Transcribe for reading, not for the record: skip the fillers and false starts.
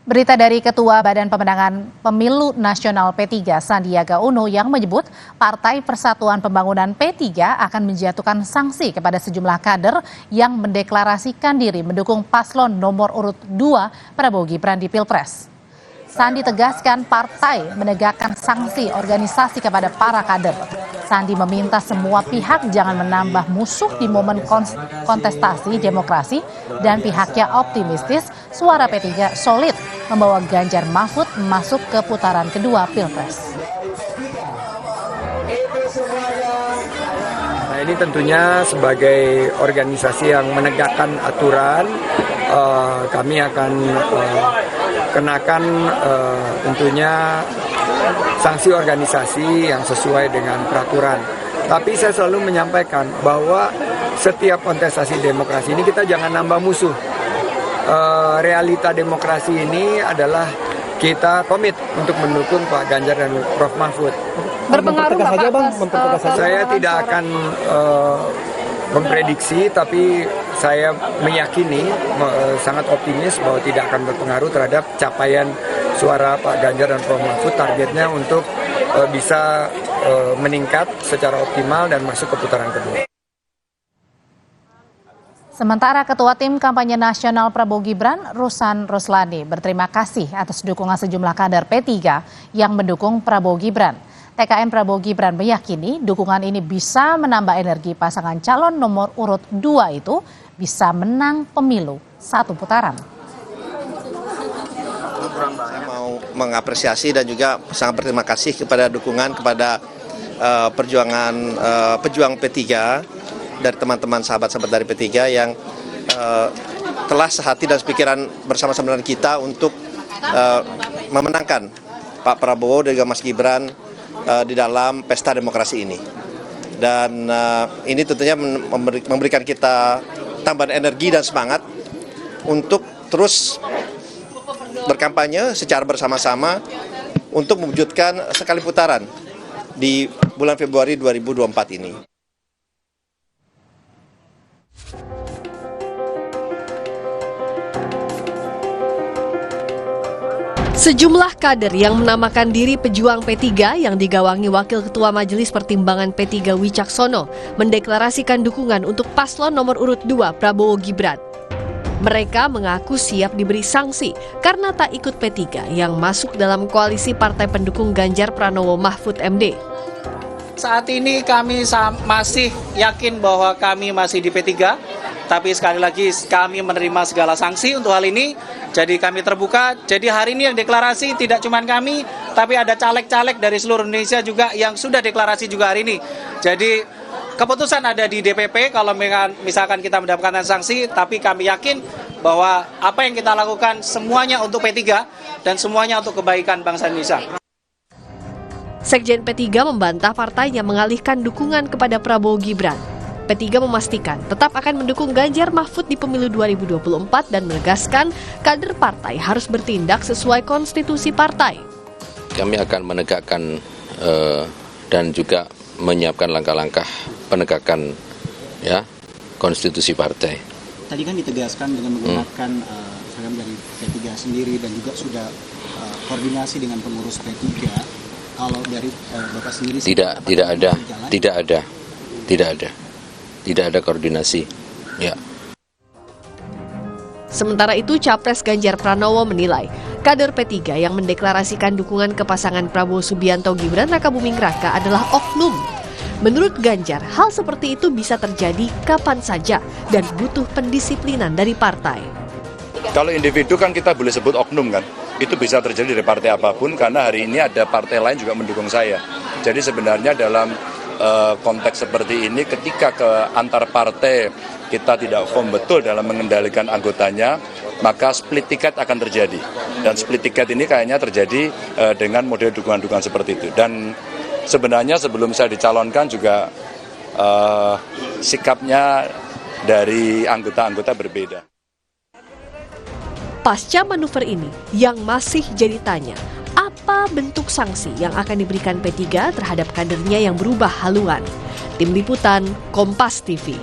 Berita dari Ketua Badan Pemenangan Pemilu Nasional P3 Sandiaga Uno yang menyebut Partai Persatuan Pembangunan P3 akan menjatuhkan sanksi kepada sejumlah kader yang mendeklarasikan diri mendukung paslon nomor urut 2 Prabowo Gibran di Pilpres. Sandi tegaskan partai menegakkan sanksi organisasi kepada para kader. Sandi meminta semua pihak jangan menambah musuh di momen kontestasi demokrasi dan pihaknya optimistis suara P3 solid membawa Ganjar Mahfud masuk ke putaran kedua Pilpres. Nah, ini tentunya sebagai organisasi yang menegakkan aturan, kami akan kenakan tentunya sanksi organisasi yang sesuai dengan peraturan. Tapi saya selalu menyampaikan bahwa setiap kontestasi demokrasi ini kita jangan nambah musuh. Realita demokrasi ini adalah kita komit untuk mendukung Pak Ganjar dan Prof Mahfud. Berpengaruh saja, Bang. Saya tidak akan memprediksi, tapi saya meyakini sangat optimis bahwa tidak akan berpengaruh terhadap capaian suara Pak Ganjar dan Prof Mahfud. Targetnya untuk bisa meningkat secara optimal dan masuk ke putaran kedua. Sementara Ketua Tim Kampanye Nasional Prabowo Gibran, Rusan Ruslani, berterima kasih atas dukungan sejumlah kader P3 yang mendukung Prabowo Gibran. TKN Prabowo Gibran meyakini dukungan ini bisa menambah energi pasangan calon nomor urut 2 itu bisa menang pemilu satu putaran. Saya mau mengapresiasi dan juga sangat berterima kasih kepada dukungan kepada pejuang P3 dari teman-teman sahabat-sahabat dari P3 yang telah sehati dan sepikiran bersama-sama dengan kita untuk memenangkan Pak Prabowo dan juga Mas Gibran di dalam pesta demokrasi ini. Dan ini tentunya memberikan kita tambahan energi dan semangat untuk terus berkampanye secara bersama-sama untuk mewujudkan sekali putaran di bulan Februari 2024 ini. Sejumlah kader yang menamakan diri pejuang P3 yang digawangi Wakil Ketua Majelis Pertimbangan P3 Wicaksono mendeklarasikan dukungan untuk paslon nomor urut 2 Prabowo Gibran. Mereka mengaku siap diberi sanksi karena tak ikut P3 yang masuk dalam koalisi partai pendukung Ganjar Pranowo Mahfud MD. Saat ini kami masih yakin bahwa kami masih di P3, tapi sekali lagi kami menerima segala sanksi untuk hal ini. Jadi kami terbuka, jadi hari ini yang deklarasi tidak cuma kami, tapi ada caleg-caleg dari seluruh Indonesia juga yang sudah deklarasi juga hari ini. Jadi keputusan ada di DPP kalau misalkan kita mendapatkan sanksi, tapi kami yakin bahwa apa yang kita lakukan semuanya untuk P3 dan semuanya untuk kebaikan bangsa Indonesia. Sekjen P3 membantah partainya mengalihkan dukungan kepada Prabowo Gibran. P3 memastikan tetap akan mendukung Ganjar Mahfud di pemilu 2024 dan menegaskan kader partai harus bertindak sesuai konstitusi partai. Kami akan menegakkan dan juga menyiapkan langkah-langkah penegakan konstitusi partai. Tadi kan ditegaskan dengan menggunakan seragam dari P3 sendiri dan juga sudah koordinasi dengan pengurus P3. Kalau dari Bapak sendiri tidak ada koordinasi. Ya. Sementara itu, Capres Ganjar Pranowo menilai kader P3 yang mendeklarasikan dukungan ke pasangan Prabowo Subianto Gibran Rakabuming Raka adalah oknum. Menurut Ganjar, hal seperti itu bisa terjadi kapan saja dan butuh pendisiplinan dari partai. Kalau individu kan kita boleh sebut oknum kan, itu bisa terjadi dari partai apapun karena hari ini ada partai lain juga mendukung saya. Jadi sebenarnya dalam konteks seperti ini ketika ke antar partai kita tidak firm betul dalam mengendalikan anggotanya, maka split ticket akan terjadi. Dan split ticket ini kayaknya terjadi dengan model dukungan-dukungan seperti itu. Dan sebenarnya sebelum saya dicalonkan juga sikapnya dari anggota-anggota berbeda. Pasca manuver ini yang masih jadi tanya, apa bentuk sanksi yang akan diberikan P3 terhadap kadernya yang berubah haluan? Tim Liputan, Kompas TV.